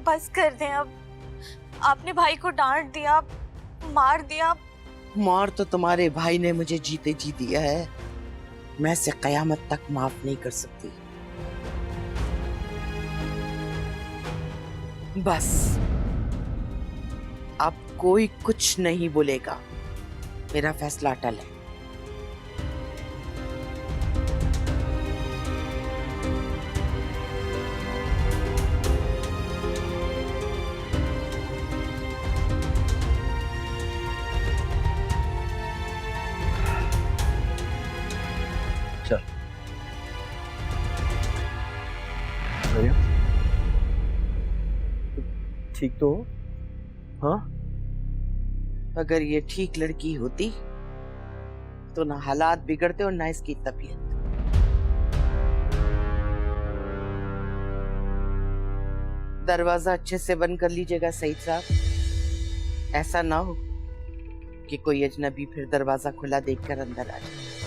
बस कर दें अब। आपने भाई को डांट दिया, मार दिया। मार तो तुम्हारे भाई ने मुझे जीते जी दिया है, मैं इसे कयामत तक माफ नहीं कर सकती। बस अब कोई कुछ नहीं बोलेगा, मेरा फैसला अटल है। चल अरे ठीक तो हो? हाँ अगर ये ठीक लड़की होती तो ना हालात बिगड़ते और ना इसकी तबीयत। दरवाजा अच्छे से बंद कर लीजिएगा सईद साहब, ऐसा ना हो कि कोई अजनबी फिर दरवाजा खुला देखकर अंदर आ जाए।